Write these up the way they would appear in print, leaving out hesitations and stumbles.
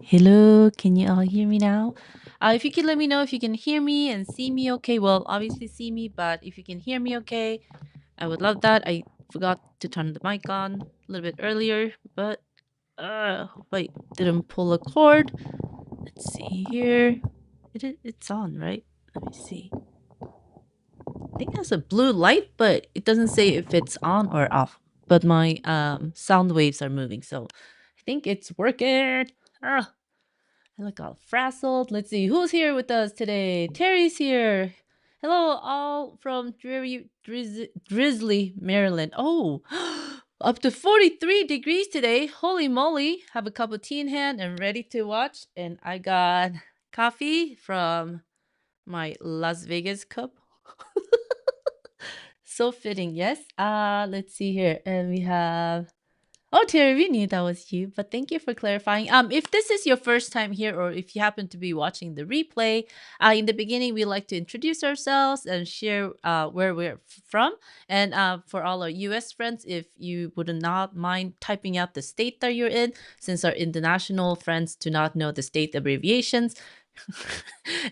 Hello, can you all hear me now? If you can let me know if you can hear me and see me okay. Well, obviously see me, but if you can hear me okay, I would love that. I forgot to turn the mic on a little bit earlier, but hope I didn't pull a cord. Let's see here. It's on, right? Let me see. I think it has a blue light, but it doesn't say if it's on or off. But my sound waves are moving, so I think it's working. Ah, I look all frazzled. Let's see who's here with us today. Terry's here. Hello, all from Drizzly, Maryland. Oh, up to 43 degrees today. Holy moly. Have a cup of tea in hand and ready to watch. And I got coffee from my Las Vegas cup. So fitting, yes. Let's see here. And we have Terry, we knew that was you, but thank you for clarifying. If this is your first time here, or if you happen to be watching the replay, in the beginning we like to introduce ourselves and share where we're from. And for all our U.S. friends, if you would not mind typing out the state that you're in, since our international friends do not know the state abbreviations,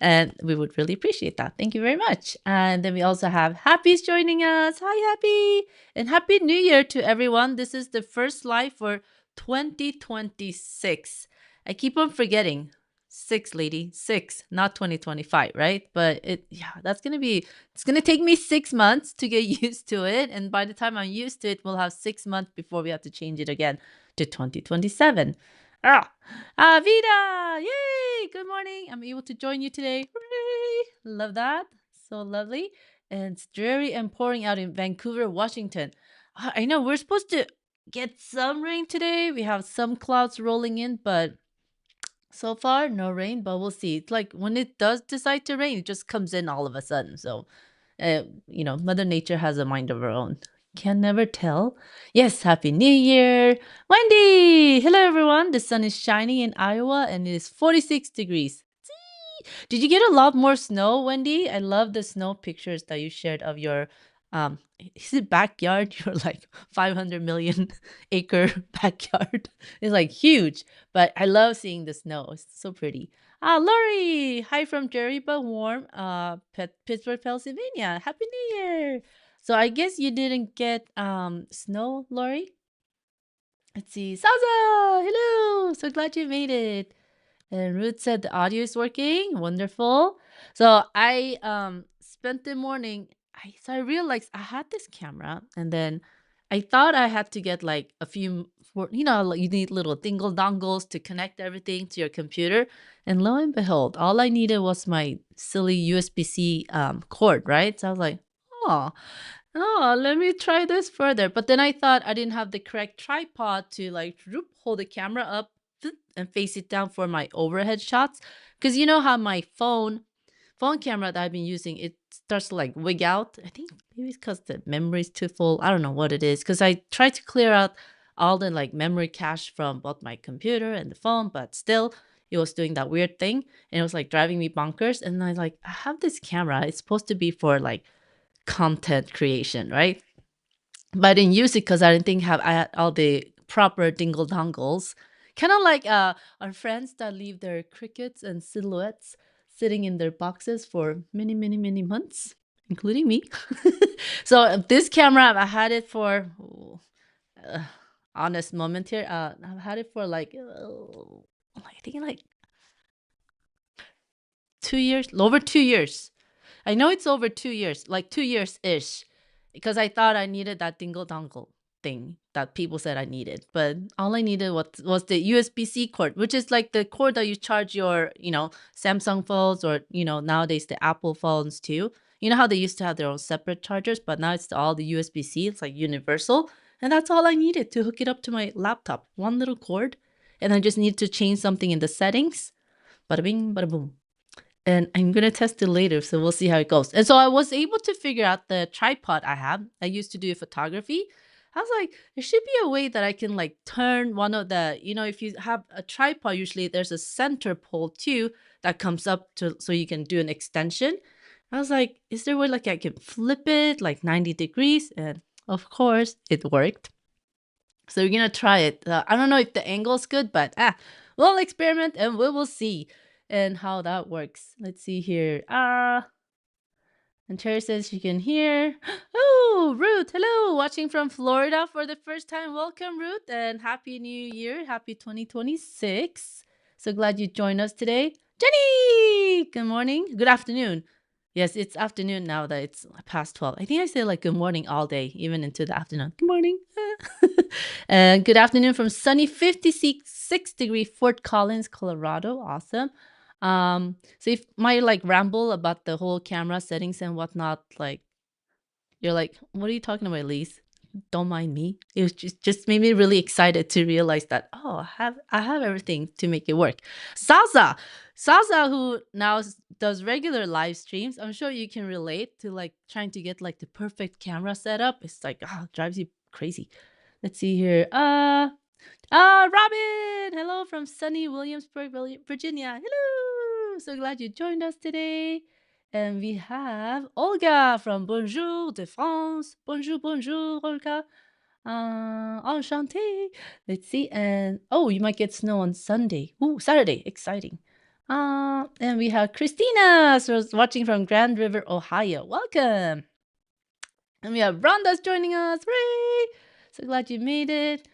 and we would really appreciate that. Thank you very much. And then we also have Happy's joining us. Hi, Happy. And Happy New Year to everyone. This is the first live for 2026. I keep on forgetting. Six, lady, six, not 2025, right? But it's gonna take me 6 months to get used to it. And by the time I'm used to it, we'll have 6 months before we have to change it again to 2027. Ah, Vida! Yay! Good morning. I'm able to join you today. Hooray! Love that. So lovely. And it's dreary and pouring out in Vancouver, Washington. I know we're supposed to get some rain today. We have some clouds rolling in, but so far no rain. But we'll see. It's like when it does decide to rain, it just comes in all of a sudden. So Mother Nature has a mind of her own. Can never tell. Yes, Happy New Year. Wendy! Hello, everyone. The sun is shining in Iowa and it is 46 degrees. Did you get a lot more snow, Wendy? I love the snow pictures that you shared of your is it backyard? Your like 500 million acre backyard. It's like huge, but I love seeing the snow. It's so pretty. Lori, hi from Jerry but warm, Pittsburgh, Pennsylvania. Happy New Year. So I guess you didn't get snow, Lori? Let's see. Salsa, hello. So glad you made it. And Ruth said the audio is working. Wonderful. So I spent the morning. I realized I had this camera, and then I thought I had to get like a few. Like you need little dingle dongles to connect everything to your computer. And lo and behold, all I needed was my silly USB-C cord, right? So I was like, oh, let me try this further. But then I thought I didn't have the correct tripod to like hold the camera up and face it down for my overhead shots. Because you know how my phone camera that I've been using, it starts to like wig out. I think maybe it's because the memory is too full. I don't know what it is. Because I tried to clear out all the like memory cache from both my computer and the phone, but still it was doing that weird thing. And it was like driving me bonkers. And I like, I have this camera. It's supposed to be for like content creation, right? But I didn't use it because I didn't think I had all the proper dingle dongles. Kind of like our friends that leave their crickets and silhouettes sitting in their boxes for many, many, many months, including me. So this camera, I had it for honest moment here. I've had it for like I think like 2 years, over 2 years. I know it's over 2 years, like 2 years ish, because I thought I needed that dingle dongle thing that people said I needed. But all I needed was the USB-C cord, which is like the cord that you charge your, Samsung phones or, nowadays the Apple phones too. You know how they used to have their own separate chargers, but now it's all the USB-C. It's like universal. And that's all I needed to hook it up to my laptop. One little cord. And I just needed to change something in the settings. Bada bing, bada boom, and I'm gonna test it later, so we'll see how it goes. And so I was able to figure out the tripod I have. I used to do photography. I was like, there should be a way that I can like turn one of the, if you have a tripod, usually there's a center pole too that comes up to so you can do an extension. I was like, is there a way like I can flip it like 90 degrees? And of course, it worked. So we're gonna try it. I don't know if the angle's good, but we'll experiment and we will see and how that works. Let's see here. And Cherry says she can hear. Oh, Ruth, hello, watching from Florida for the first time. Welcome, Ruth, and Happy New Year. Happy 2026. So glad you joined us today. Jenny, good morning. Good afternoon. Yes, it's afternoon now that it's past 12. I think I say like good morning all day, even into the afternoon. Good morning. And good afternoon from sunny 56-degree Fort Collins, Colorado. Awesome. So if my like ramble about the whole camera settings and whatnot, like you're like, what are you talking about, Elise? Don't mind me. It was just made me really excited to realize that I have everything to make it work. Salsa, who now does regular live streams, I'm sure you can relate to like trying to get like the perfect camera setup. It's like drives you crazy. Let's see here. Robin! Hello from sunny Williamsburg, Virginia. Hello! So glad you joined us today. And we have Olga from Bonjour de France. Bonjour, bonjour, Olga. Enchanté. Let's see. And you might get snow on Sunday. Ooh, Saturday. Exciting. And we have Christina, so watching from Grand River, Ohio. Welcome. And we have Rhonda's joining us. Hooray! So glad you made it.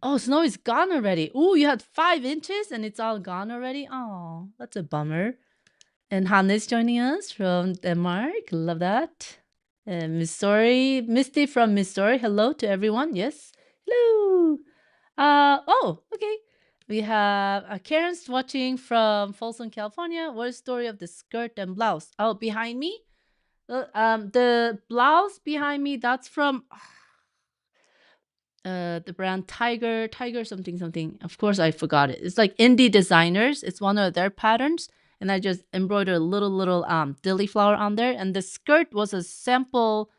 Oh, snow is gone already. Ooh, you had 5 inches and it's all gone already. Oh, that's a bummer. And Hannes joining us from Denmark. Love that. And Misty from Missouri. Hello to everyone. Yes. Hello. Okay. We have Karen's watching from Folsom, California. What is the story of the skirt and blouse? Oh, behind me? The blouse behind me, that's from the brand Tiger something. Of course, I forgot it. It's like Indie Designers. It's one of their patterns, and I just embroidered a little dilly flower on there. And the skirt was a sample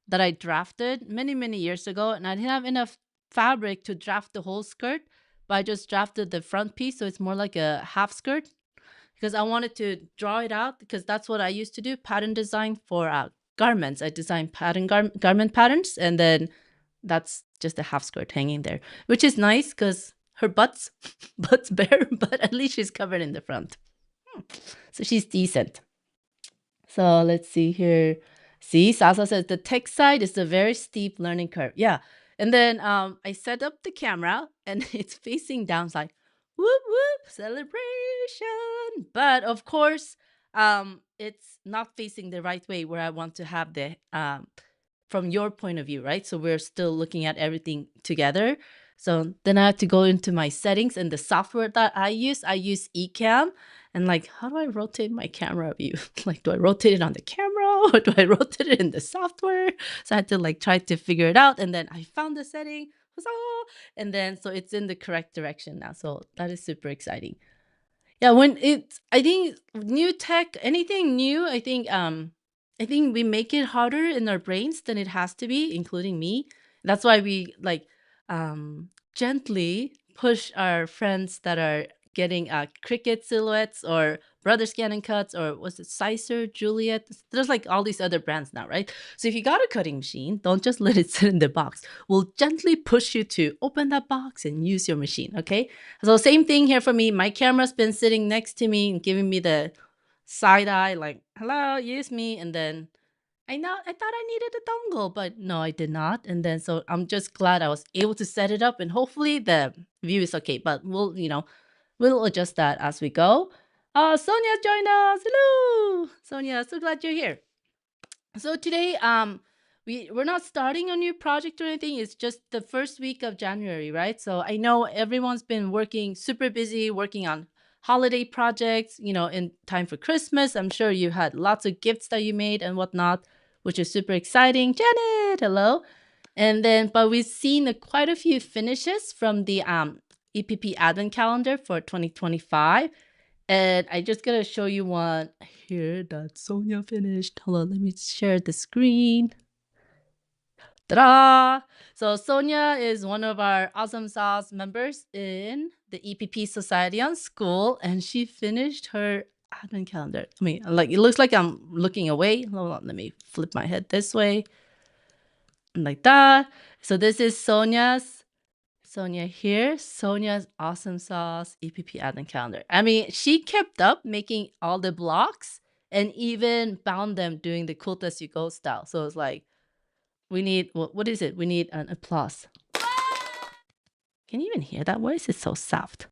that I drafted many years ago, and I didn't have enough fabric to draft the whole skirt, but I just drafted the front piece, so it's more like a half skirt because I wanted to draw it out because that's what I used to do, pattern design for garments. I design garment patterns, and then that's just a half skirt hanging there, which is nice because her butt's bare, but at least she's covered in the front. So she's decent. So let's see here. See, Sasa says the tech side is a very steep learning curve. Yeah. And then I set up the camera and it's facing down. It's like, whoop, whoop, celebration. But of course, it's not facing the right way where I want to have the from your point of view, right? So we're still looking at everything together. So then I have to go into my settings and the software that I use eeeek. And like, how do I rotate my camera view? Like, do I rotate it on the camera or do I rotate it in the software? So I had to like try to figure it out. And then I found the setting. And then so it's in the correct direction now. So that is super exciting. Yeah, I think new tech, anything new, I think we make it harder in our brains than it has to be, including me. That's why we like gently push our friends that are getting Cricut silhouettes or Brother Scan and Cuts or was it Sicer, Juliet? There's like all these other brands now, right? So if you got a cutting machine, don't just let it sit in the box. We'll gently push you to open that box and use your machine, okay? So same thing here for me. My camera's been sitting next to me and giving me the side eye, like, hello, use me. And then I thought I needed a dongle, but no, I did not. And then so I'm just glad I was able to set it up and hopefully the view is okay. But we'll adjust that as we go. Sonia joined us. Hello, Sonia. So glad you're here. So today, we're not starting a new project or anything. It's just the first week of January, right? So I know everyone's been working super busy, working on holiday projects, in time for Christmas. I'm sure you had lots of gifts that you made and whatnot, which is super exciting. Janet, hello. And then, but we've seen quite a few finishes from the EPP Advent Calendar for 2025. And I just gotta show you one here that Sonia finished. Hold on, let me share the screen. Ta-da! So Sonia is one of our Awesome Sauce members in the EPP Society on School, and she finished her advent calendar. I mean, like it looks like I'm looking away. Hold on, let me flip my head this way. Like that. So this is Sonia's Sonia here. Sonia's awesome sauce EPP advent calendar. I mean, she kept up making all the blocks and even bound them doing the quilt as you go style. So it's like, we need, what is it? We need an applause. Can you even hear that? Why is it so soft?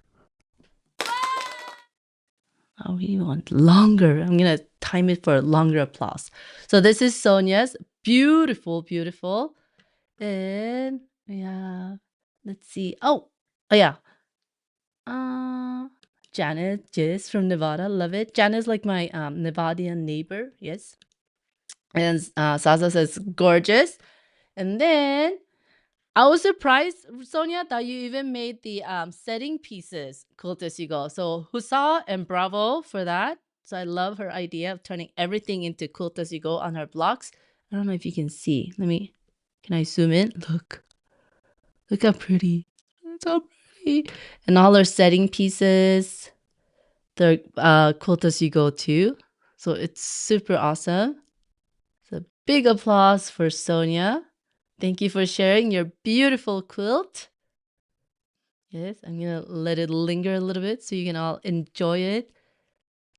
Oh, we want longer. I'm going to time it for a longer applause. So this is Sonia's. Beautiful, beautiful. And we have, let's see. Oh yeah. Janet, yes, from Nevada. Love it. Janet's like my Nevadian neighbor. Yes. And Sasa says gorgeous. And then I was surprised, Sonia, that you even made the setting pieces quilt as you go. So husa and bravo for that. So I love her idea of turning everything into quilt as you go on her blocks. I don't know if you can see. Can I zoom in? Look how pretty. It's so pretty. And all her setting pieces, the quilt as you go too. So it's super awesome. So big applause for Sonia. Thank you for sharing your beautiful quilt. Yes, I'm going to let it linger a little bit so you can all enjoy it.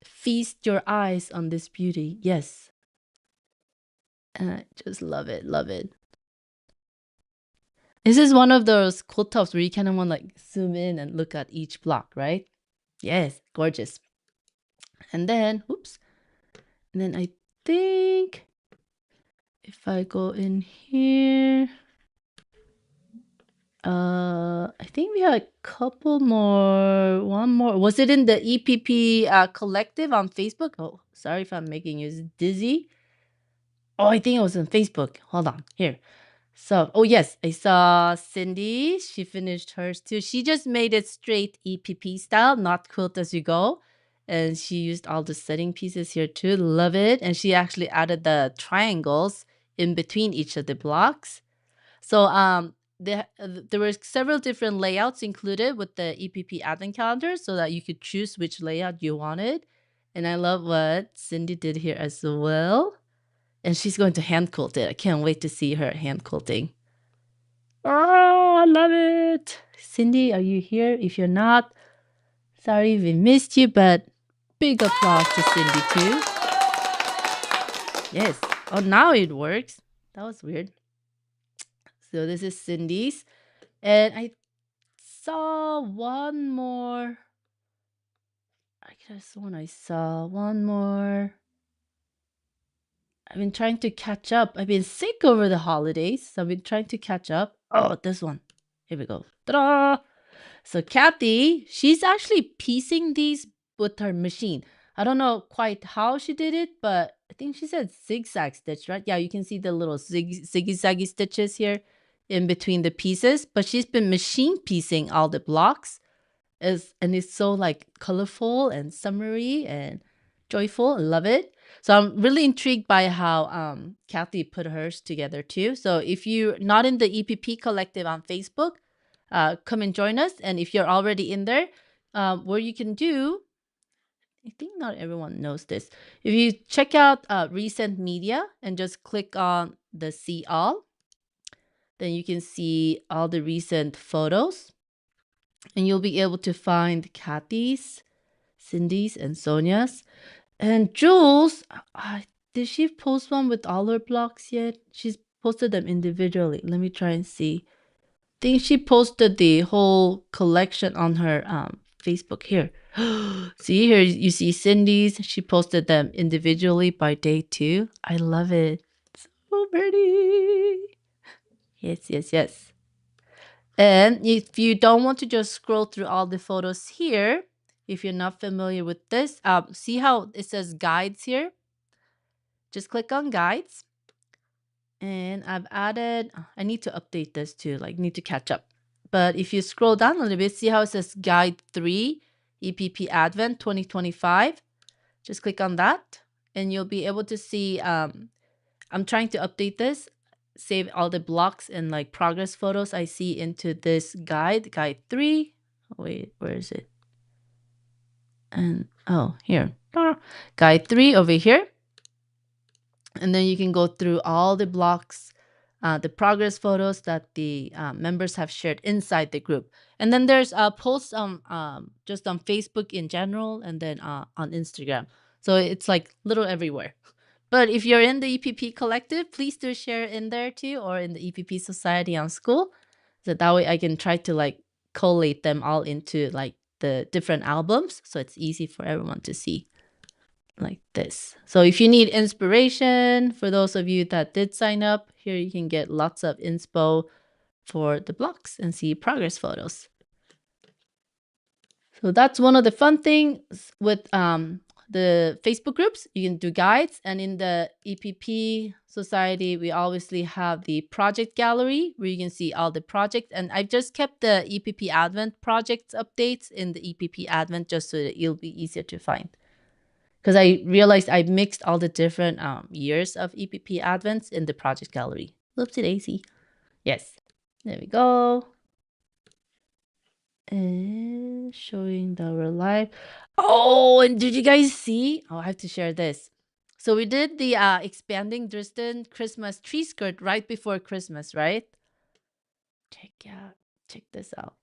Feast your eyes on this beauty. Yes. And I just love it. Love it. This is one of those quilt tops where you kind of want to like zoom in and look at each block, right? Yes, gorgeous. And then, oops. And then I think if I go in here, I think we had a couple more. One more. Was it in the EPP collective on Facebook? Oh, sorry if I'm making you dizzy. Oh, I think it was on Facebook. Hold on. Here. So, oh yes, I saw Cindy. She finished hers too. She just made it straight EPP style, not quilt as you go. And she used all the setting pieces here too. Love it. And she actually added the triangles in between each of the blocks. So there were several different layouts included with the EPP advent calendar so that you could choose which layout you wanted. And I love what Cindy did here as well. And she's going to hand quilt it. I can't wait to see her hand quilting. Oh, I love it. Cindy, are you here? If you're not, sorry we missed you, but big applause to Cindy too. Yes. Oh, now it works. That was weird. So this is Cindy's. And I saw one more. I could have sworn I saw one more. I've been trying to catch up. I've been sick over the holidays, so I've been trying to catch up. Oh, this one. Here we go. Ta-da! So Kathy, she's actually piecing these with her machine. I don't know quite how she did it, but I think she said zigzag stitch, right? Yeah, you can see the little ziggy-zaggy stitches here in between the pieces. But she's been machine piecing all the blocks. And it's so like colorful and summery and joyful. I love it. So I'm really intrigued by how Kathy put hers together too. So if you're not in the EPP collective on Facebook, come and join us. And if you're already in there, what you can do, I think not everyone knows this. If you check out recent media and just click on the see all, then you can see all the recent photos. And you'll be able to find Kathy's, Cindy's, and Sonia's. And Jules, did she post one with all her blocks yet? She's posted them individually. Let me try and see. I think she posted the whole collection on her Facebook here. See here, you see Cindy's. She posted them individually by day 2. I love it. So pretty. Yes, yes, yes. And if you don't want to just scroll through all the photos here, if you're not familiar with this, see how it says guides here? Just click on guides. And I've added, I need to update this too, like need to catch up. But if you scroll down a little bit, see how it says guide 3, EPP Advent 2025. Just click on that and you'll be able to see, I'm trying to update this, save all the blocks and like progress photos I see into this guide 3. Wait, where is it? And oh, here. Guide 3 over here. And then you can go through all the blocks the progress photos that the members have shared inside the group. And then there's posts just on Facebook in general, and then on Instagram. So it's like little everywhere. But if you're in the EPP collective, please do share in there too, or in the EPP society on school. So that way I can try to like collate them all into like the different albums. So it's easy for everyone to see like this. So if you need inspiration, for those of you that did sign up, here you can get lots of inspo for the blocks and see progress photos. So that's one of the fun things with the Facebook groups. You can do guides, and in the EPP society, we obviously have the project gallery where you can see all the projects. And I've just kept the EPP Advent projects updates in the EPP Advent just so that it'll be easier to find. Because I realized I mixed all the different years of EPP Advents in the project gallery. Whoopsie daisy. Yes, there we go. And showing that we're live. Oh, and did you guys see? Oh, I have to share this. So we did the expanding Dresden Christmas tree skirt right before Christmas, right? Check this out.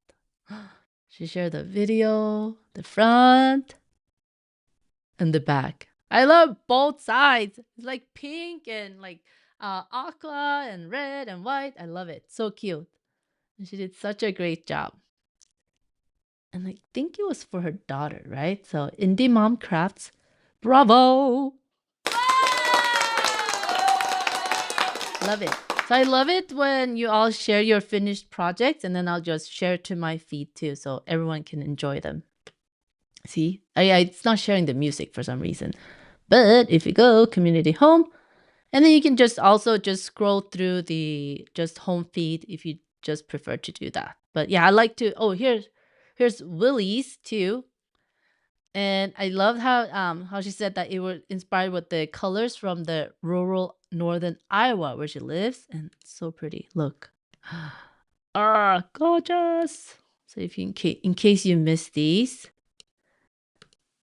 She shared the video, the front, and the back. I love both sides. It's like pink and like aqua and red and white. I love it. So cute. And she did such a great job. And I think it was for her daughter, right? So Indie Mom Crafts, bravo! Love it. So I love it when you all share your finished projects, and then I'll just share to my feed too, so everyone can enjoy them. See, it's not sharing the music for some reason. But if you go community home, and then you can just also just scroll through the just home feed if you just prefer to do that. But yeah, I like to, oh, here's Willie's too. And I love how she said that it was inspired with the colors from the rural northern Iowa where she lives. And it's so pretty. Look. Ah, gorgeous. So if you in case you missed these,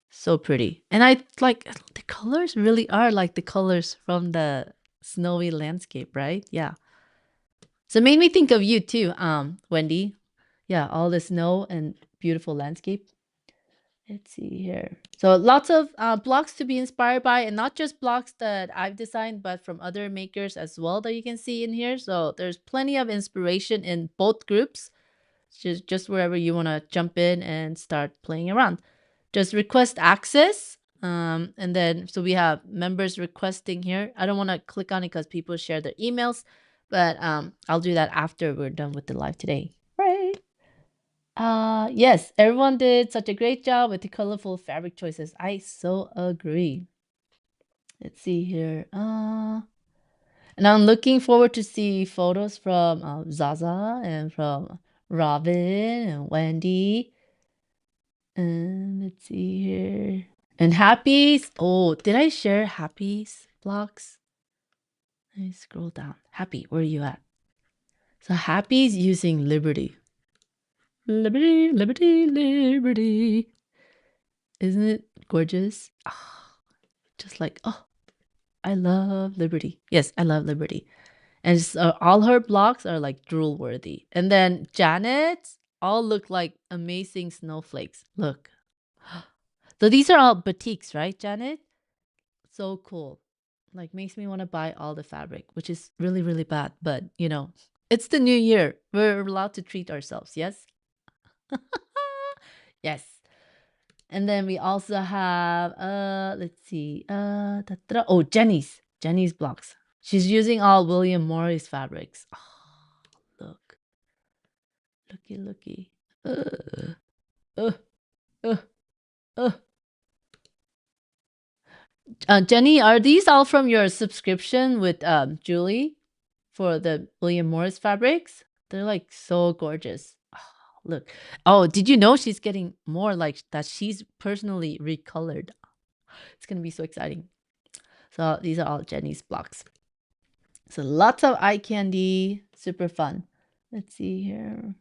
so pretty. And I like the colors really are like the colors from the snowy landscape, right? Yeah. So it made me think of you too, Wendy. Yeah, all the snow and beautiful landscape. Let's see here. So lots of blocks to be inspired by, and not just blocks that I've designed, but from other makers as well that you can see in here. So there's plenty of inspiration in both groups. Just wherever you want to jump in and start playing around. Just request access. And then, so we have members requesting here. I don't want to click on it because people share their emails, but I'll do that after we're done with the live today. Right. Yes, everyone did such a great job with the colorful fabric choices. I so agree. Let's see here. And I'm looking forward to see photos from Zaza and from Robin and Wendy. And let's see here. And Happy's. Oh, did I share Happy's blocks? Let me scroll down. Happy, where are you at? So Happy's using Liberty. Liberty, liberty, liberty. Isn't it gorgeous? Oh, just like, oh, I love Liberty. Yes, I love Liberty. And all her blocks are like drool worthy. And then Janet's all look like amazing snowflakes. Look. So these are all batiks, right, Janet? So cool. Like makes me want to buy all the fabric, which is really, really bad. But you know, it's the new year. We're allowed to treat ourselves, yes? Yes. And then we also have let's see. Oh, Jenny's blocks. She's using all William Morris fabrics. Oh, look. Looky. Uh, uh, uh. Jenny, are these all from your subscription with Julie for the William Morris fabrics? They're like so gorgeous. Oh, look. Oh, did you know she's getting more like that? She's personally recolored. It's going to be so exciting. So these are all Jenny's blocks. So lots of eye candy. Super fun. Let's see here.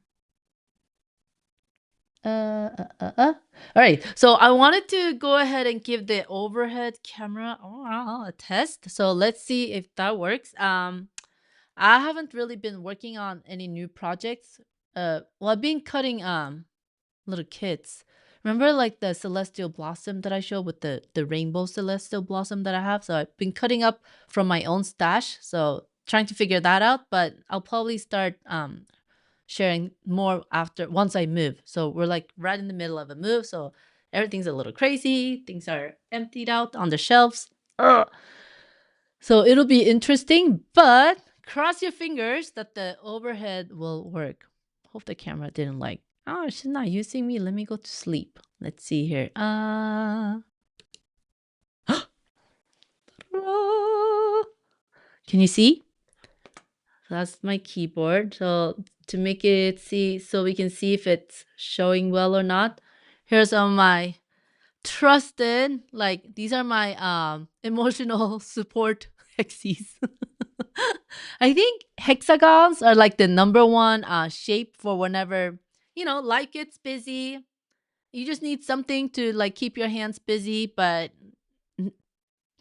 All right. So I wanted to go ahead and give the overhead camera a test. So let's see if that works. I haven't really been working on any new projects. Well, I've been cutting little kits. Remember like the celestial blossom that I showed with the rainbow celestial blossom that I have? So I've been cutting up from my own stash. So trying to figure that out, but I'll probably start sharing more after once I move. So we're like right in the middle of a move, so everything's a little crazy. Things are emptied out on the shelves. Ugh. So it'll be interesting, but cross your fingers that the overhead will work. Hope the camera didn't like. Oh, she's not using me. Let me go to sleep. Let's see here. Can you see? That's my keyboard. So to make it see, so we can see if it's showing well or not. Here's all my trusted, like these are my emotional support hexies. I think hexagons are like the number one shape for whenever, life gets busy. You just need something to like keep your hands busy, but n-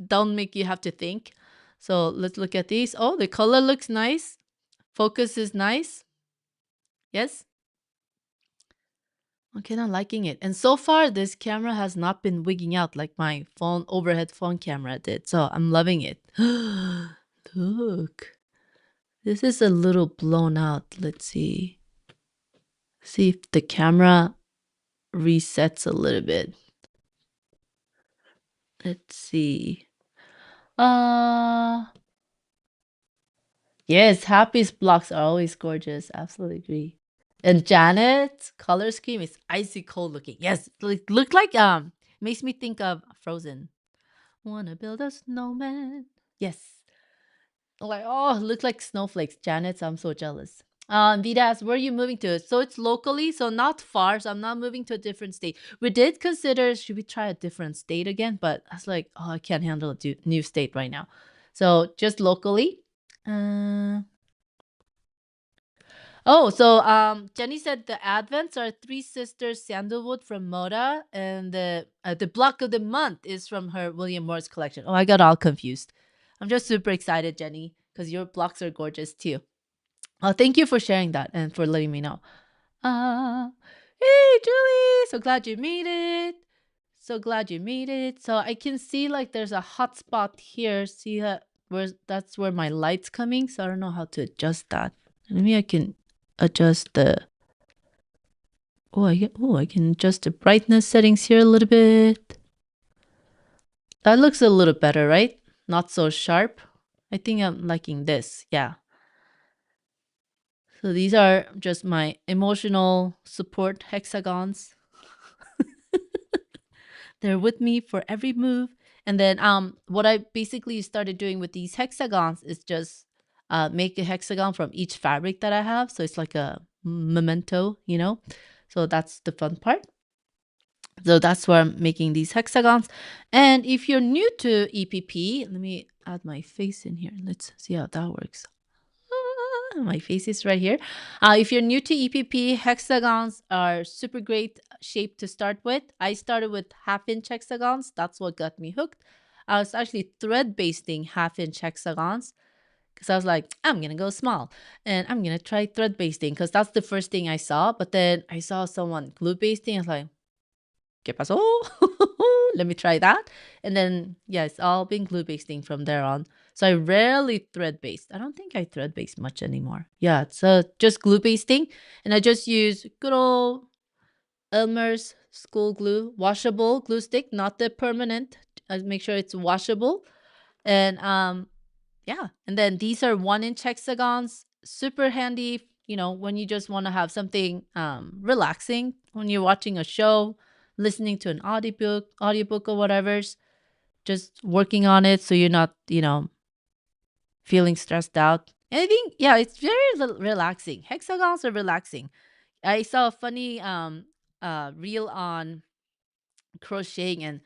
don't make you have to think. So let's look at these. Oh, the color looks nice. Focus is nice. Yes. Okay, I'm liking it. And so far, this camera has not been wigging out like my phone overhead phone camera did. So I'm loving it. Look, this is a little blown out. Let's see. See if the camera resets a little bit. Let's see. Uh yes, Happy's blocks are always gorgeous. Absolutely agree. And Janet's color scheme is icy cold looking. Yes, look like makes me think of Frozen. Wanna build a snowman. Yes. Like, oh, look like snowflakes. Janet's, I'm so jealous. Vidas, where are you moving to? So it's locally, so not far. So I'm not moving to a different state. We did consider, should we try a different state again? But I was like, oh, I can't handle a new state right now. So just locally. Uh, so Jenny said the Advents are Three Sisters Sandalwood from Moda, and the block of the month is from her William Morris collection. Oh, I got all confused. I'm just super excited, Jenny, because your blocks are gorgeous too. Oh, thank you for sharing that and for letting me know. Uh, hey, Julie, so glad you made it. So glad you made it. So I can see like there's a hot spot here. See that that's where my light's coming. So I don't know how to adjust that. Maybe I can adjust the. I can adjust the brightness settings here a little bit. That looks a little better, right? Not so sharp. I think I'm liking this. Yeah. So these are just my emotional support hexagons. They're with me for every move. And then what I basically started doing with these hexagons is just make a hexagon from each fabric that I have. So it's like a memento. So that's the fun part. So that's where I'm making these hexagons. And if you're new to EPP, let me add my face in here. Let's see how that works. My face is right here. If you're new to EPP, hexagons are super great shape to start with. I started with half-inch hexagons. That's what got me hooked. I was actually thread basting half-inch hexagons because I was like, I'm going to go small and I'm going to try thread basting because that's the first thing I saw. But then I saw someone glue basting. I was like, ¿Qué pasó? Let me try that. And then, yeah, it's all been glue basting from there on. So I rarely thread based. I don't think I thread base much anymore. Yeah, it's just glue basting. And I just use good old Elmer's school glue, washable glue stick, not the permanent. I make sure it's washable. And yeah, and then these are 1-inch hexagons, super handy, when you just want to have something relaxing when you're watching a show, listening to an audiobook or whatever's, just working on it so you're not, feeling stressed out. And I think, yeah, it's very relaxing. Hexagons are relaxing. I saw a funny reel on crocheting and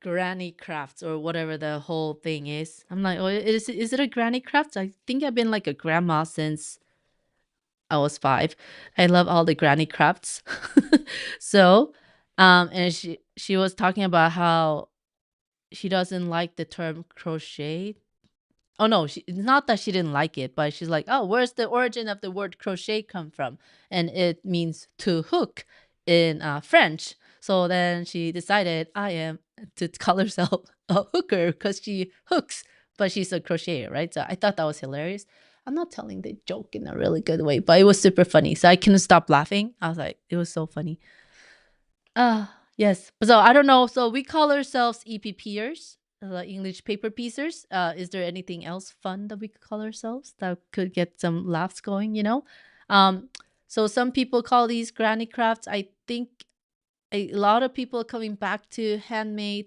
granny crafts or whatever the whole thing is. I'm like, oh, is it a granny craft? I think I've been like a grandma since I was 5. I love all the granny crafts. So, and she was talking about how she doesn't like the term crochet. Oh no, it's not that she didn't like it, but she's like, oh, where's the origin of the word crochet come from? And it means to hook in French. So then she decided I am to call herself a hooker because she hooks, but she's a crocheter, right? So I thought that was hilarious. I'm not telling the joke in a really good way, but it was super funny. So I couldn't stop laughing. I was like, it was so funny. Yes. So I don't know. So we call ourselves EPPers, English paper piecers. Is there anything else fun that we could call ourselves that could get some laughs going, you know? Um, so some people call these granny crafts. I think a lot of people are coming back to handmade,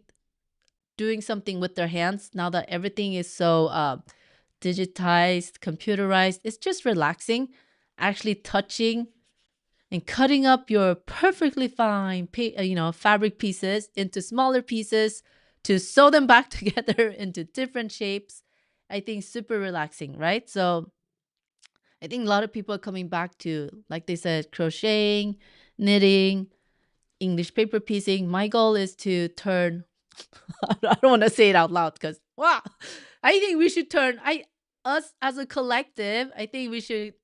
doing something with their hands now that everything is so digitized, computerized. It's just relaxing, actually touching and cutting up your perfectly fine fabric pieces into smaller pieces to sew them back together into different shapes. I think super relaxing, right? So I think a lot of people are coming back to, like they said, crocheting, knitting, English paper piecing. My goal is to turn I don't want to say it out loud because wow, I think we should turn us as a collective. I think we should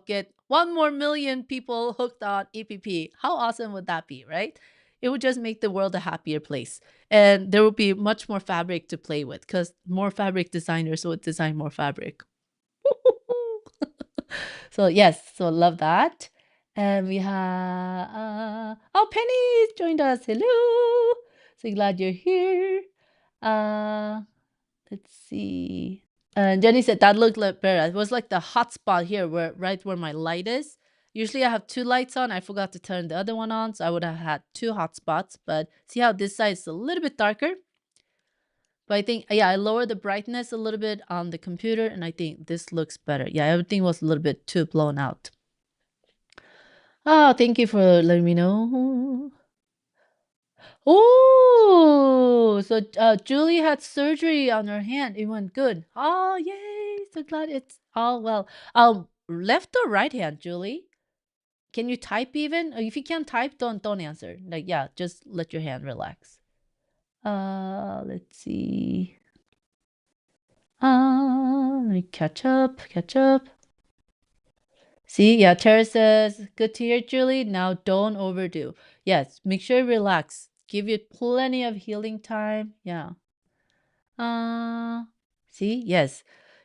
get 1 more million people hooked on EPP. How awesome would that be, right? It would just make the world a happier place, and there would be much more fabric to play with because more fabric designers would design more fabric. So yes, so love that. And we have oh, Penny joined us. Hello. So glad you're here. Uh let's see. And Jenny said that looked like better. It was like the hot spot here right where my light is. Usually I have two lights on. I forgot to turn the other one on, so I would have had two hot spots. But see how this side is a little bit darker? But I think, yeah, I lowered the brightness a little bit on the computer, and I think this looks better. Yeah, everything was a little bit too blown out. Oh, thank you for letting me know. Oh, so Julie had surgery on her hand. It went good. Oh, yay! So glad it's all well. Left or right hand, Julie? Can you type even? If you can't type, don't answer. Like, yeah, just let your hand relax. Let's see. Let me catch up. See, yeah, Tara says, good to hear, Julie. Now don't overdo. Yes, make sure you relax. Give you plenty of healing time. Yeah. Uh, see, yes.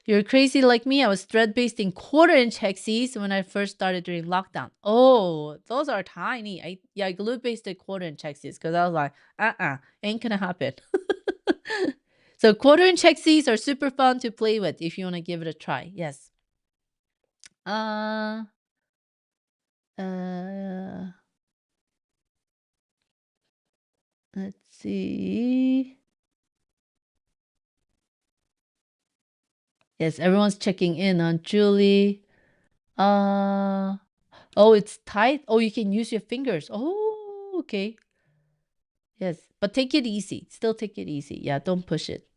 You're crazy like me. I was thread basting 1/4 inch hexies when I first started during lockdown. Oh, those are tiny. I glue basted 1/4 inch hexies because I was like, ain't gonna happen. So 1/4 inch hexies are super fun to play with if you want to give it a try. Yes. Uh, uh, let's see. Yes, everyone's checking in on Julie. Oh, it's tight. Oh, you can use your fingers. Oh, okay. Yes, but take it easy. Still take it easy. Yeah, don't push it.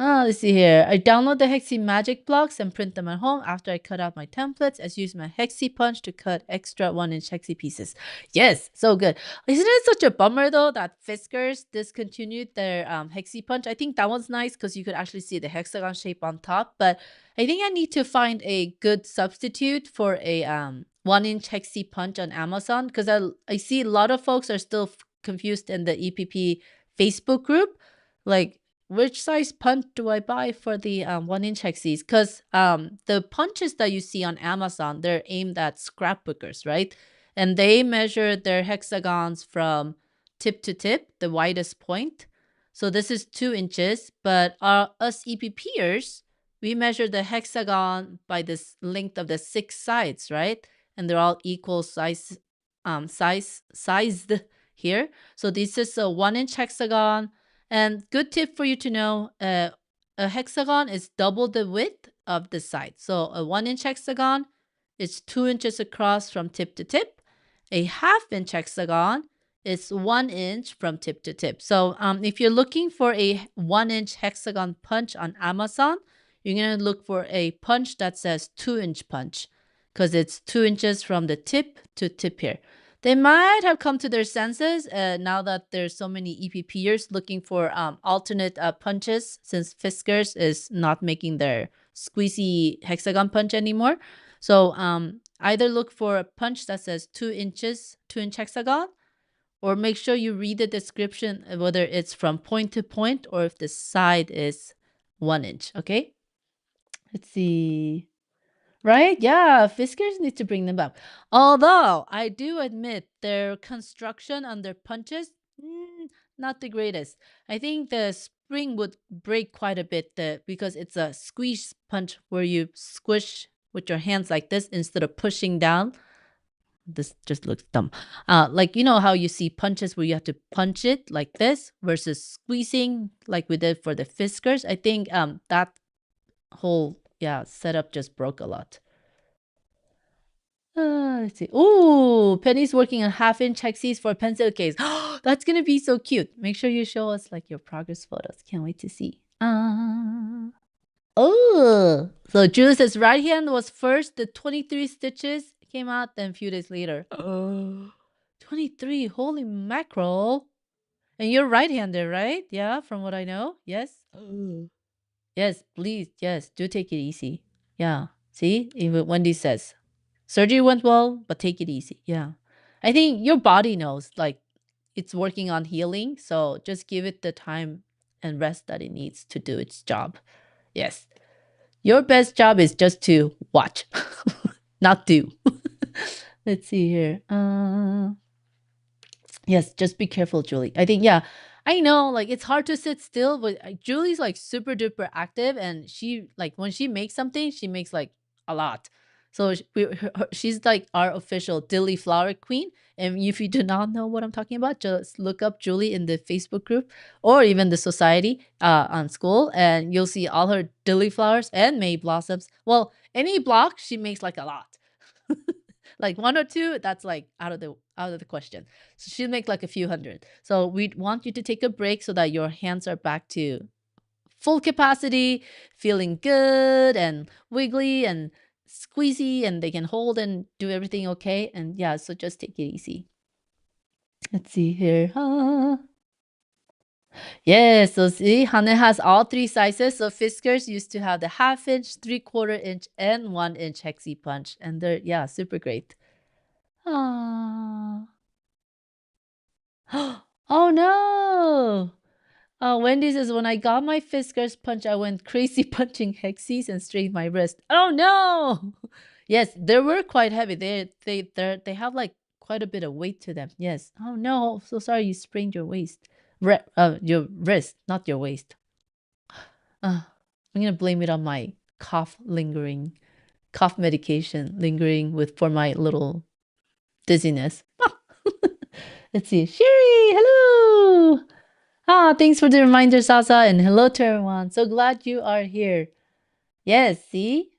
Let's see here. I download the Hexie magic blocks and print them at home. After I cut out my templates, I use my Hexie punch to cut extra 1-inch Hexie pieces. Yes, so good. Isn't it such a bummer though that Fiskars discontinued their Hexie punch? I think that one's nice because you could actually see the hexagon shape on top. But I think I need to find a good substitute for a 1-inch Hexie punch on Amazon because I see a lot of folks are still confused in the EPP Facebook group. Like, which size punch do I buy for the 1-inch hexies? Because the punches that you see on Amazon, they're aimed at scrapbookers, right? And they measure their hexagons from tip to tip, the widest point. So this is 2 inches, but us EPPers, we measure the hexagon by this length of the 6 sides, right? And they're all equal sized here. So this is a 1-inch hexagon. And good tip for you to know, a hexagon is double the width of the side. So a 1-inch hexagon is 2 inches across from tip to tip. A 1/2-inch hexagon is 1 inch from tip to tip. So if you're looking for a 1-inch hexagon punch on Amazon, you're going to look for a punch that says 2-inch punch because it's 2 inches from the tip to tip here. They might have come to their senses now that there's so many EPPers looking for alternate punches since Fiskars is not making their squeezy hexagon punch anymore. So either look for a punch that says 2 inches, 2-inch hexagon, or make sure you read the description whether it's from point to point or if the side is 1 inch. Okay, let's see. Right? Yeah, Fiskars need to bring them back. Although I do admit their construction on their punches, not the greatest. I think the spring would break quite a bit because it's a squeeze punch where you squish with your hands like this instead of pushing down. This just looks dumb. Like you know how you see punches where you have to punch it like this versus squeezing like we did for the Fiskars. I think that whole setup just broke a lot. Let's see. Ooh, Penny's working on 1/2-inch Hexies for a pencil case. That's gonna be so cute. Make sure you show us like your progress photos. Can't wait to see. Oh, so Julius's right hand was first. The 23 stitches came out, then a few days later. 23. Holy mackerel. And you're right-handed, right? Yeah, from what I know. Yes. Yes, please. Yes, do take it easy. Yeah. See, even Wendy says surgery went well, but take it easy. Yeah. I think your body knows like it's working on healing. So just give it the time and rest that it needs to do its job. Yes. Your best job is just to watch, not do. Let's see here. Yes, just be careful, Julie. I think, yeah, I know, like it's hard to sit still, but Julie's like super duper active, and she like when she makes something, she makes like a lot. So she's like our official dilly flower queen. And if you do not know what I'm talking about, just look up Julie in the Facebook group or even the society on school, and you'll see all her dilly flowers and May blossoms. Well, any block she makes like a lot. Like 1 or 2, that's like out of the question. So she'll make like a few hundred. So we want you to take a break so that your hands are back to full capacity, feeling good and wiggly and squeezy, and they can hold and do everything okay. And yeah, so just take it easy. Let's see here. Yes, so see, Hane has all 3 sizes. So Fiskars used to have the 1/2-inch, 3/4 inch, and 1-inch Hexie punch. And they're, yeah, super great. Ah. Oh no! Wendy says, when I got my Fiskars punch, I went crazy punching Hexies and strained my wrist. Oh no! Yes, they were quite heavy. They have like quite a bit of weight to them. Yes. Oh no! So sorry you sprained your waist. Your wrist, not your waist. I'm gonna blame it on my cough medication lingering for my little dizziness. Let's see. Sherry, hello. Thanks for the reminder, Sasa, and hello to everyone. So glad you are here. Yes, see?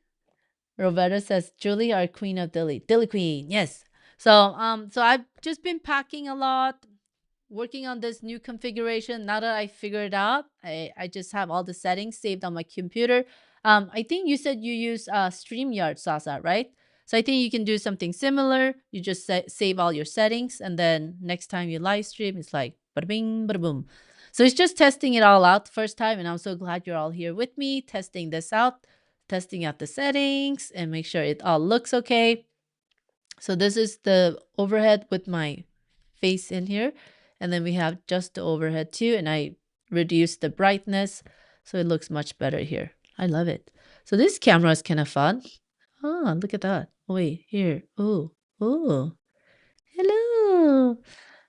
Roberta says, Julie, our queen of Dilly. Dilly queen, yes. So I've just been packing a lot, working on this new configuration. Now that I figured it out, I just have all the settings saved on my computer. I think you said you use StreamYard, Sasa, right? So I think you can do something similar. You just save all your settings, and then next time you live stream, it's like bada bing, bada boom. So it's just testing it all out the first time, and I'm so glad you're all here with me, testing this out, testing out the settings, and make sure it all looks okay. So this is the overhead with my face in here. And then we have just the overhead too. And I reduced the brightness so it looks much better here. I love it. So this camera is kind of fun. Oh, look at that. Oh, wait, here. Oh, hello.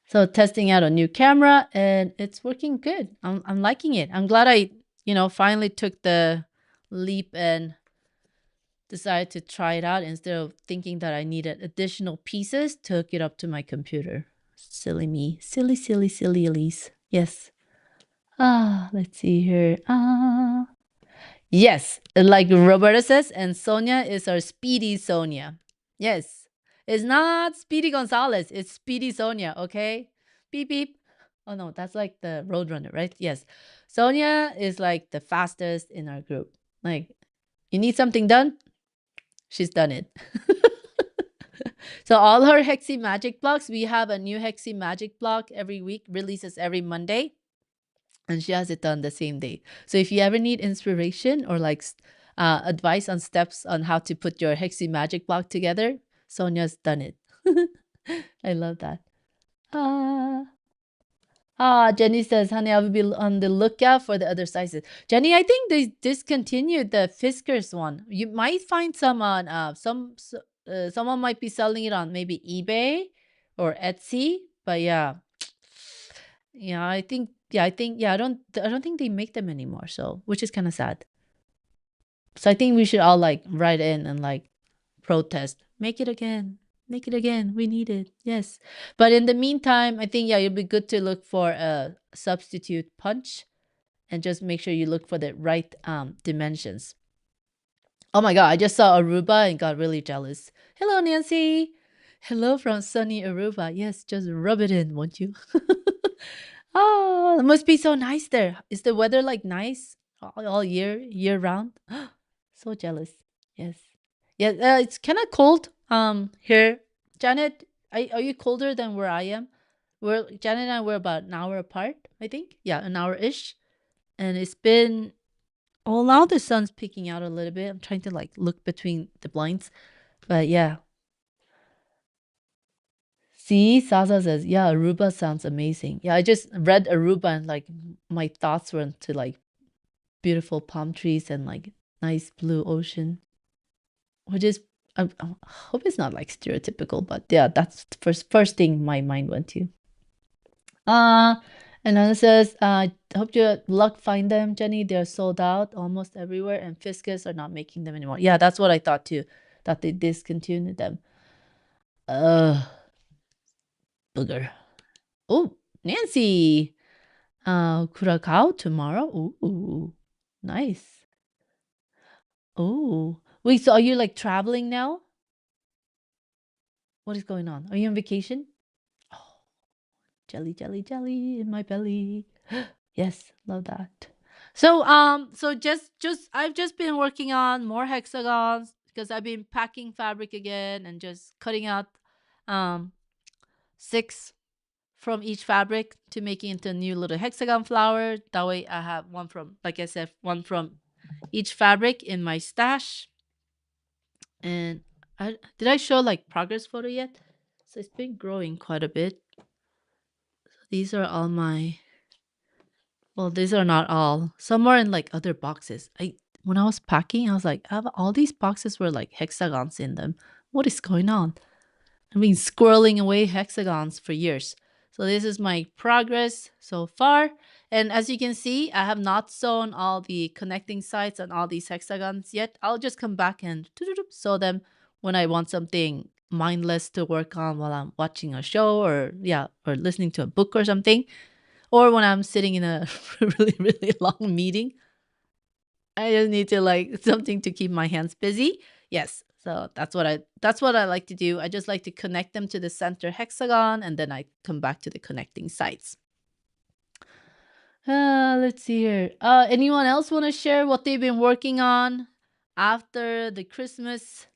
So testing out a new camera and it's working good. I'm liking it. I'm glad I, finally took the leap and decided to try it out instead of thinking that I needed additional pieces to hook it up to my computer. Silly me. Silly, silly, silly Elise. Yes. Let's see here. Yes, like Roberta says, and Sonia is our Speedy Sonia. Yes. It's not Speedy Gonzalez, it's Speedy Sonia, okay? Beep beep. Oh no, that's like the Roadrunner, right? Yes. Sonia is like the fastest in our group. Like, you need something done? She's done it. So all her Hexie magic blocks, we have a new Hexie magic block every week, releases every Monday, and she has it done the same day. So if you ever need inspiration or like advice on steps on how to put your Hexie magic block together, Sonia's done it. I love that. Ah. Jenny says, honey, I will be on the lookout for the other sizes. Jenny, I think they discontinued the Fiskars one. You might find some on someone might be selling it on maybe eBay or Etsy. But yeah. Yeah, I don't think they make them anymore. So which is kind of sad. So I think we should all like write in and like protest. Make it again. Make it again. We need it. Yes. But in the meantime, I think, yeah, it'd be good to look for a substitute punch and just make sure you look for the right dimensions. Oh my God. I just saw Aruba and got really jealous. Hello, Nancy. Hello from sunny Aruba. Yes, just rub it in, won't you? Oh, it must be so nice there. Is the weather like nice all year round? So jealous. Yes. Yeah, it's kind of cold here. Janet, are you colder than where I am? Janet and I were about an hour apart, I think. Yeah, an hour-ish. And it's been well, now the sun's peeking out a little bit. I'm trying to like look between the blinds. But yeah. See, Sasa says, yeah, Aruba sounds amazing. Yeah, I just read Aruba and like my thoughts went to like beautiful palm trees and like nice blue ocean. Which is I hope it's not like stereotypical, but yeah, that's the first thing my mind went to. Uh and then it says, hope you luck find them, Jenny. They're sold out almost everywhere, and Fiscus are not making them anymore. Yeah, that's what I thought too. That they discontinued them. Uh booger. Oh, Nancy. Curacao tomorrow. Ooh, nice. Oh, wait. So are you like traveling now? What is going on? Are you on vacation? Oh, jelly, jelly, jelly in my belly. Yes, love that. So just I've just been working on more hexagons because I've been packing fabric again and just cutting out um 6 from each fabric to make it into a new little hexagon flower. That way I have one from, like I said, one from each fabric in my stash. And did I show like progress photo yet? So it's been growing quite a bit. These are all my, well, these are not all. Some are in like other boxes. When I was packing, I was like, I have all these boxes were like hexagons in them. What is going on? I've been squirreling away hexagons for years. So this is my progress so far. And as you can see, I have not sewn all the connecting sides on all these hexagons yet. I'll just come back and sew them when I want something mindless to work on while I'm watching a show or listening to a book or something. Or when I'm sitting in a really, really long meeting. I just need to like something to keep my hands busy. Yes. So that's what I like to do. I just like to connect them to the center hexagon and then I come back to the connecting sides. Let's see here. Anyone else want to share what they've been working on after the Christmas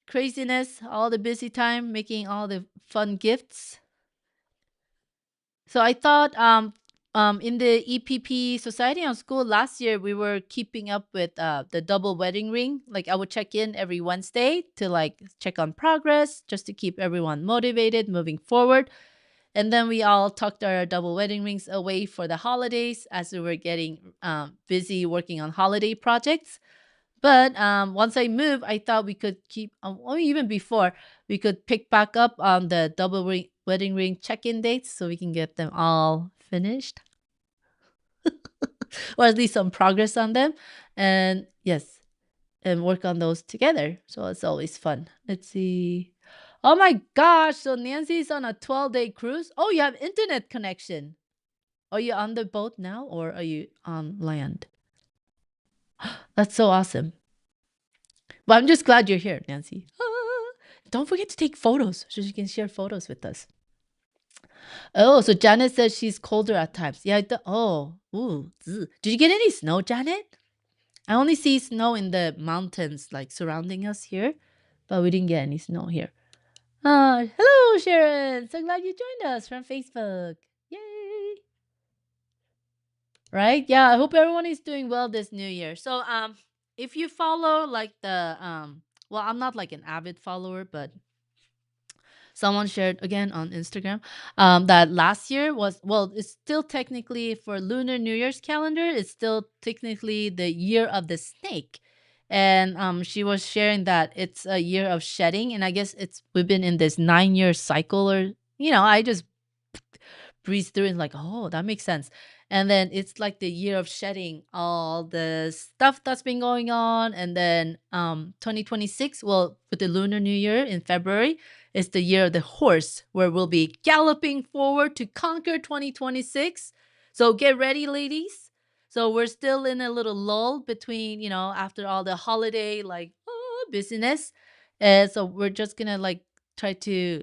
craziness, all the busy time making all the fun gifts? So I thought in the EPP Society on School last year we were keeping up with the double wedding ring. Like I would check in every Wednesday to like check on progress just to keep everyone motivated moving forward. And then we all tucked our double wedding rings away for the holidays as we were getting busy working on holiday projects. But once I moved, I thought we could keep, or even before, we could pick back up on the wedding ring check-in dates so we can get them all finished, or at least some progress on them. And yes, and work on those together. So it's always fun. Let's see. Oh my gosh! So Nancy's on a 12-day cruise. Oh, you have internet connection. Are you on the boat now, or are you on land? That's so awesome. Well, I'm just glad you're here, Nancy. Don't forget to take photos so you can share photos with us. Oh, so Janet says she's colder at times. Yeah. Did you get any snow, Janet? I only see snow in the mountains like surrounding us here, but we didn't get any snow here. Hello, Sharon. So glad you joined us from Facebook. Yay! Right? Yeah, I hope everyone is doing well this new year. So, if you follow like well, I'm not like an avid follower, but someone shared again on Instagram that last year was, well, it's still technically for Lunar New Year's calendar, it's still technically the year of the snake. And she was sharing that it's a year of shedding, and I guess we've been in this 9 year cycle, or I just breeze through and like, oh, that makes sense. And then it's like the year of shedding all the stuff that's been going on. And then 2026, well, with the Lunar New Year in February, is the year of the horse, where we'll be galloping forward to conquer 2026. So get ready, ladies. So we're still in a little lull between, after all the holiday, like, busyness. And so we're just gonna like try to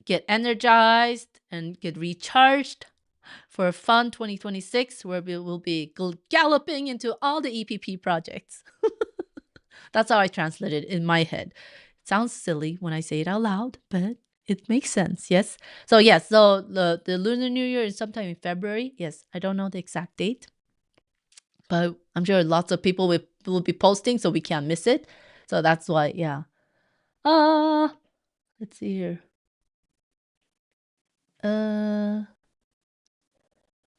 get energized and get recharged for a fun 2026, where we will be galloping into all the EPP projects. That's how I translate it in my head. It sounds silly when I say it out loud, but it makes sense. Yes. So yes. So the Lunar New Year is sometime in February. Yes. I don't know the exact date, but I'm sure lots of people will be posting, so we can't miss it. So that's why. Yeah. Let's see here. Uh,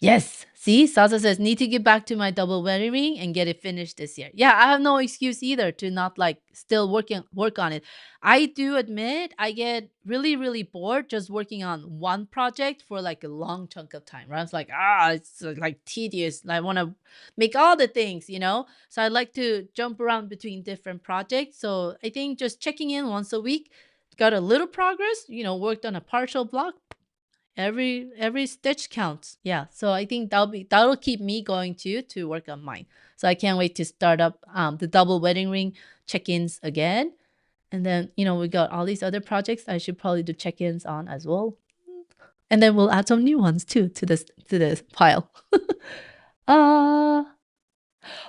Yes. See, Sasa says, need to get back to my double wedding ring and get it finished this year. Yeah, I have no excuse either to not like still work on it. I do admit I get really, really bored just working on one project for like a long chunk of time. Right? It's like, it's like tedious. And I want to make all the things. So I like to jump around between different projects. So I think just checking in once a week, got a little progress, worked on a partial block, every stitch counts. Yeah, so I think that'll keep me going too, to work on mine. So I can't wait to start up the double wedding ring check-ins again. And then we got all these other projects I should probably do check-ins on as well. And then we'll add some new ones too to this pile. uh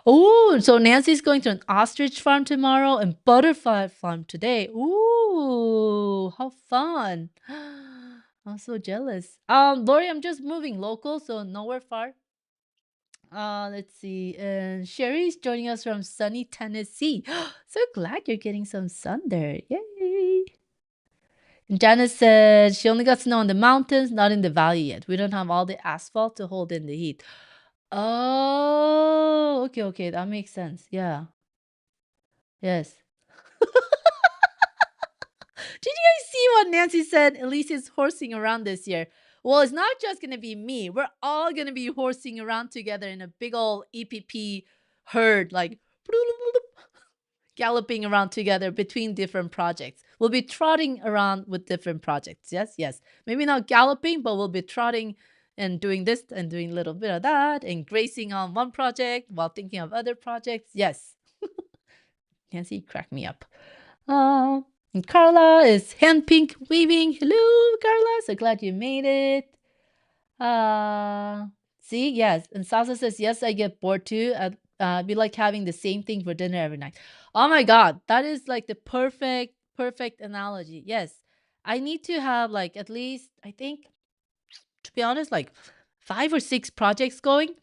oh, so Nancy's going to an ostrich farm tomorrow and butterfly farm today. Ooh, how fun. I'm so jealous. Lori, I'm just moving local, so nowhere far. Let's see. And Sherry's joining us from sunny Tennessee. So glad you're getting some sun there. Yay. And Janice said she only got snow in the mountains, not in the valley yet. We don't have all the asphalt to hold in the heat. Oh, okay, okay. That makes sense. Yeah. Yes. Did you guys see what Nancy said? Elise is horsing around this year. Well, it's not just going to be me. We're all going to be horsing around together in a big old EPP herd, like galloping around together between different projects. We'll be trotting around with different projects. Yes, yes. Maybe not galloping, but we'll be trotting and doing this and doing a little bit of that and gracing on one project while thinking of other projects. Yes. Nancy cracked me up. And Carla is hand pink weaving. Hello, Carla. So glad you made it. See, yes. And Sasa says, yes, I get bored too. Be like having the same thing for dinner every night. Oh my God. That is like the perfect analogy. Yes. I need to have like at least, I think, to be honest, like 5 or 6 projects going.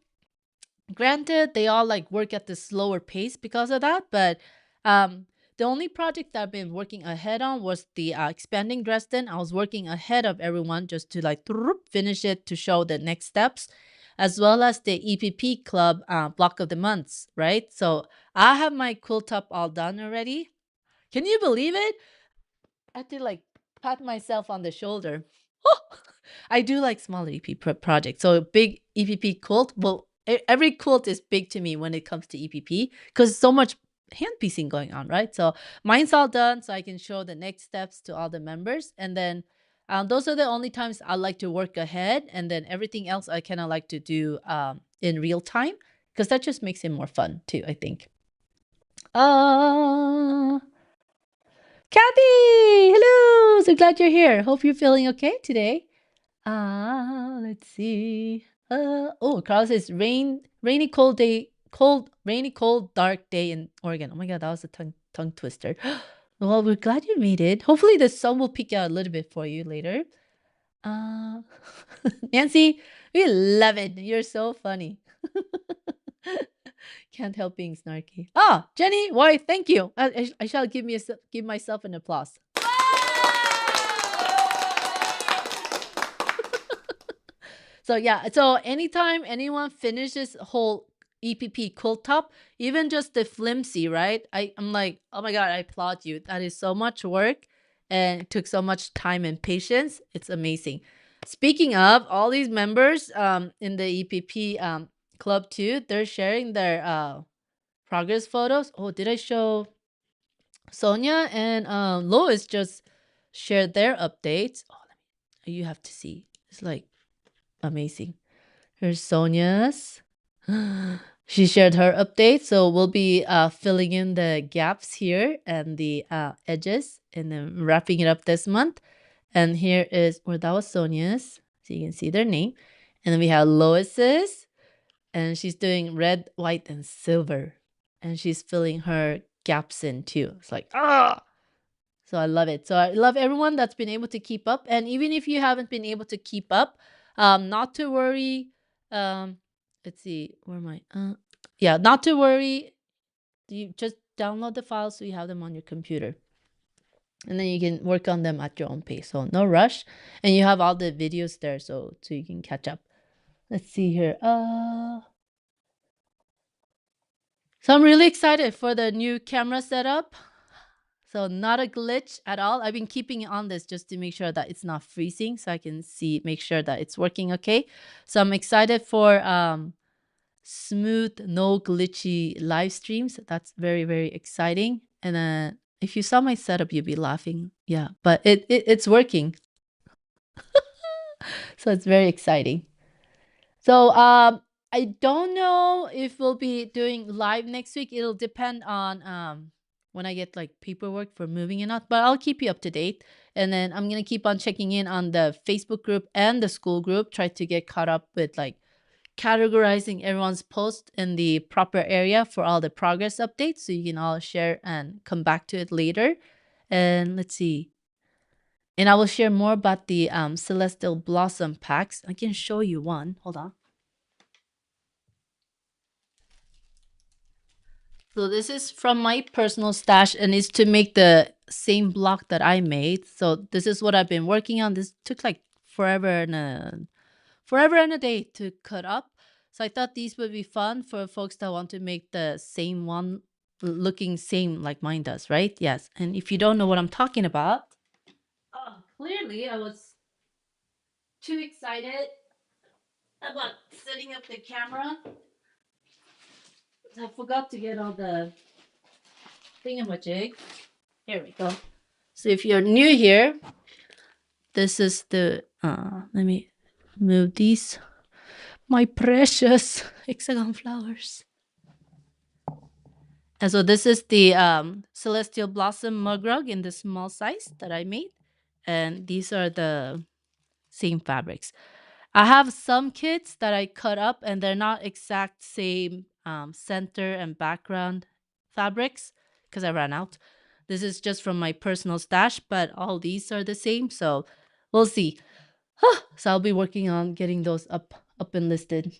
Granted, they all like work at the slower pace because of that, but the only project that I've been working ahead on was the expanding Dresden. I was working ahead of everyone just to like finish it to show the next steps, as well as the EPP club block of the months, right? So I have my quilt up all done already. Can you believe it? I had to like pat myself on the shoulder. I do like small EP projects. So a big EPP quilt. Well, every quilt is big to me when it comes to EPP because so much hand piecing going on, right? So mine's all done, so I can show the next steps to all the members, and then those are the only times I like to work ahead, and then everything else I kind of like to do in real time because that just makes it more fun too, I think. Kathy, hello. So glad you're here. Hope you're feeling okay today. Let's see. Carl says rainy, cold day, rainy, cold, dark day in Oregon. Oh my God, that was a tongue twister. Well, we're glad you made it. Hopefully the sun will peek out a little bit for you later. Uh, Nancy, we love it. You're so funny. Can't help being snarky. Ah, Jenny, why? Thank you. I shall give myself an applause. So yeah, so anytime anyone finishes whole EPP quilt top, even just the flimsy, right? I'm like, oh my god, I applaud you. That is so much work, and it took so much time and patience. It's amazing. Speaking of all these members, in the EPP club too, they're sharing their progress photos. Oh, did I show Sonia and Lois just shared their updates? Oh, you have to see. It's like amazing. Here's Sonia's. She shared her update, so we'll be filling in the gaps here and the edges, and then wrapping it up this month. And here is where that was Sonia's, so you can see their name. And then we have Lois's, and she's doing red, white, and silver, and she's filling her gaps in too. It's like so I love it. So I love everyone that's been able to keep up, and even if you haven't been able to keep up, not to worry. Let's see, where am I? Yeah, not to worry. You just download the files so you have them on your computer, and then you can work on them at your own pace. So no rush, and you have all the videos there, so you can catch up. Let's see here. So I'm really excited for the new camera setup. So not a glitch at all. I've been keeping on this just to make sure that it's not freezing, so I can make sure that it's working okay. So I'm excited for smooth, no glitchy live streams. That's very, very exciting. And then if you saw my setup, you'd be laughing. Yeah, but it's working. So it's very exciting. So I don't know if we'll be doing live next week. It'll depend on when I get like paperwork for moving and not, but I'll keep you up to date. And then I'm gonna keep on checking in on the Facebook group and the school group, try to get caught up with like categorizing everyone's post in the proper area for all the progress updates, so you can all share and come back to it later. And let's see. And I will share more about the Celestial Blossom packs. I can show you one. Hold on. So this is from my personal stash, and it's to make the same block that I made. So this is what I've been working on. This took like forever and a day to cut up. So I thought these would be fun for folks that want to make the same one looking same like mine does, right? Yes. And if you don't know what I'm talking about, clearly I was too excited about setting up the camera. I forgot to get all the thingamajig. Here we go. So if you're new here, this is the let me move these. My precious hexagon flowers. And so this is the Celestial Blossom mug rug in the small size that I made. And these are the same fabrics. I have some kits that I cut up, and they're not exact same center and background fabrics because I ran out. This is just from my personal stash, but all these are the same. So we'll see. So I'll be working on getting those up and listed.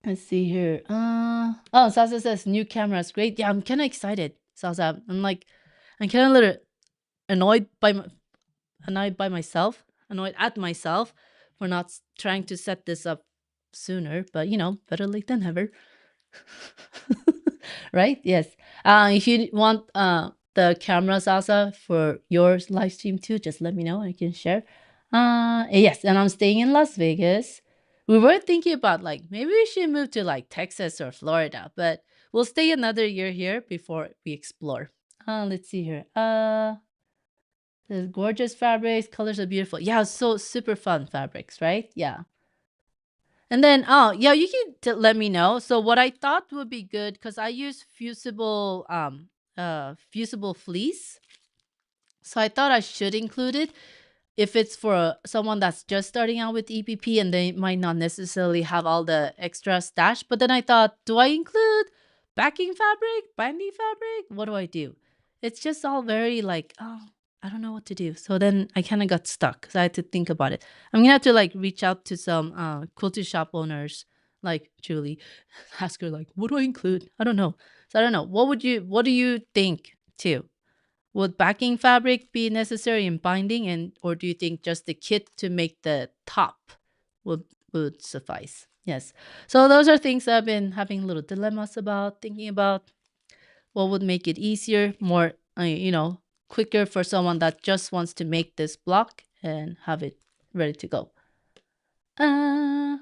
Let's see here. Oh, Salsa says new camera is great. Yeah, I'm kind of excited, Salsa. I'm kind of a little annoyed by myself, annoyed at myself for not trying to set this up sooner. But better late than never. Right? Yes. If you want the camera, Salsa, for your live stream too, just let me know. I can share. Yes, and I'm staying in Las Vegas. We were thinking about like maybe we should move to like Texas or Florida, but we'll stay another year here before we explore. Let's see here. There's gorgeous fabrics, colors are beautiful. Yeah, so super fun fabrics, right? Yeah. And then, oh yeah, you can let me know. So what I thought would be good, because I use fusible fleece, so I thought I should include it if it's for someone that's just starting out with EPP and they might not necessarily have all the extra stash. But then I thought, do I include backing fabric, binding fabric? What do I do? it's just all very like, oh, I don't know what to do. So then I kind of got stuck because I had to think about it. I'm gonna have to like reach out to some quilty shop owners like Julie, ask her like, what do I include? I don't know. So I don't know. What do you think too? Would backing fabric be necessary in binding, and or do you think just the kit to make the top would would suffice? Yes. So those are things I've been having little dilemmas about, thinking about what would make it easier, more quicker for someone that just wants to make this block and have it ready to go. Uh,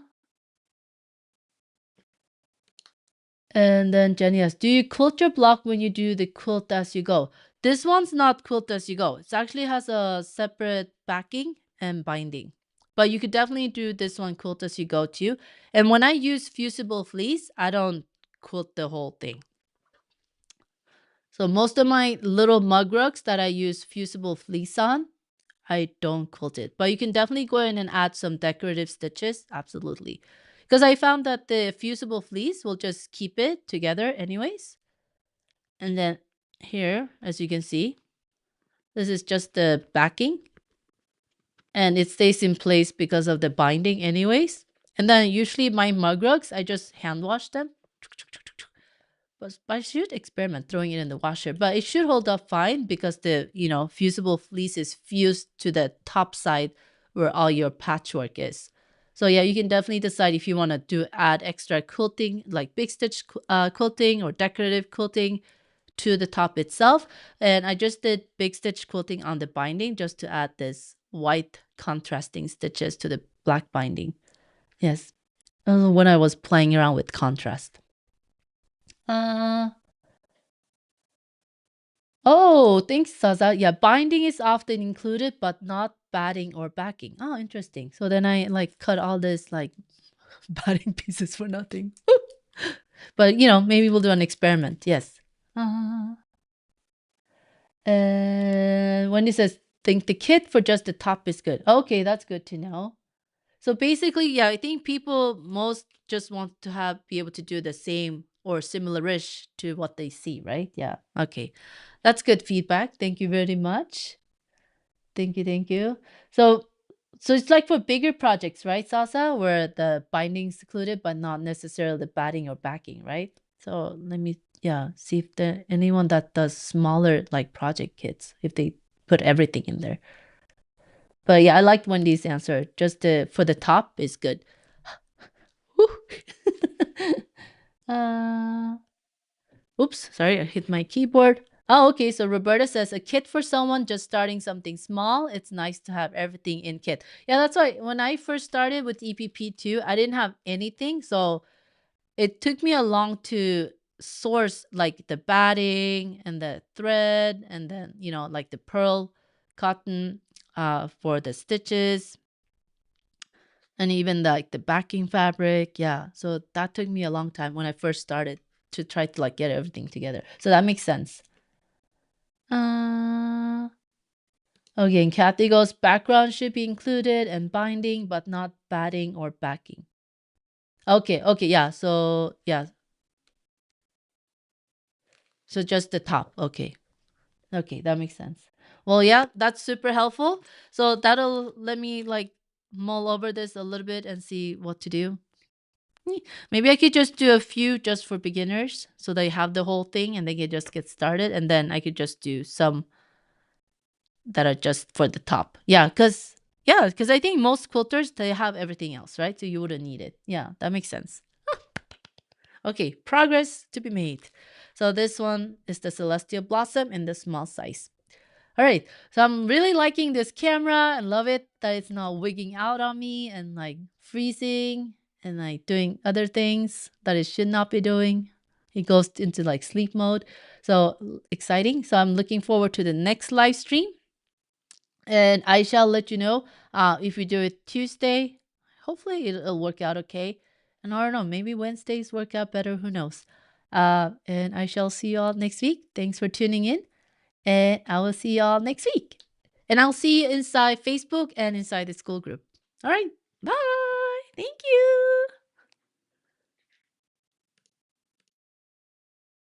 and then Jenny asks, do you quilt your block when you do the quilt as you go? This one's not quilt as you go. It actually has a separate backing and binding. But you could definitely do this one quilt as you go too. And when I use fusible fleece, I don't quilt the whole thing. So most of my little mug rugs that I use fusible fleece on, I don't quilt it. But you can definitely go in and add some decorative stitches. Absolutely. Because I found that the fusible fleece will just keep it together anyways. And then here, as you can see, this is just the backing. And it stays in place because of the binding anyways. And then usually my mug rugs, I just hand wash them. But I should experiment throwing it in the washer. But it should hold up fine because the fusible fleece is fused to the top side where all your patchwork is. So yeah, you can definitely decide if you want to add extra quilting, like big stitch quilting or decorative quilting to the top itself. And I just did big stitch quilting on the binding just to add this white contrasting stitches to the black binding. Yes, when I was playing around with contrast. Oh, thanks, Saza. Yeah, binding is often included, but not batting or backing. Oh, interesting. So then I like cut all this like batting pieces for nothing. But maybe we'll do an experiment. Yes. And Wendy says, think the kit for just the top is good. Okay, that's good to know. So basically, yeah, I think people most just want to be able to do the same or similar-ish to what they see, right? Yeah. Okay. That's good feedback. Thank you very much. Thank you, thank you. So it's like for bigger projects, right, Sasa, where the binding's included, but not necessarily the batting or backing, right? So let me see if there anyone that does smaller like project kits, if they put everything in there. But yeah, I liked Wendy's answer. Just for the top is good. Oops, sorry, I hit my keyboard. Oh, okay. So Roberta says a kit for someone just starting something small. It's nice to have everything in kit. Yeah, that's why when I first started with EPP2, I didn't have anything. So it took me a long to source like the batting and the thread and then, like the pearl cotton for the stitches and even like the backing fabric. Yeah. So that took me a long time when I first started to try to like get everything together. So that makes sense. Okay, and Kathy goes, background should be included and binding, but not batting or backing. Okay, yeah. So yeah. So just the top. Okay. Okay, that makes sense. Well, yeah, that's super helpful. So that'll let me like mull over this a little bit and see what to do. Maybe I could just do a few just for beginners so they have the whole thing and they can just get started. And then I could just do some that are just for the top. Yeah, because I think most quilters, they have everything else, right? So you wouldn't need it. Yeah, that makes sense. Okay, progress to be made. So this one is the Celestial Blossom in the small size. All right, so I'm really liking this camera. I love it that it's not wigging out on me and like freezing and like doing other things that it should not be doing. It goes into like sleep mode. So exciting. So I'm looking forward to the next live stream. And I shall let you know if we do it Tuesday. Hopefully it'll work out okay. And I don't know, maybe Wednesdays work out better. Who knows? And I shall see you all next week. Thanks for tuning in. And I will see you all next week. And I'll see you inside Facebook and inside the school group. All right. Bye. Thank you.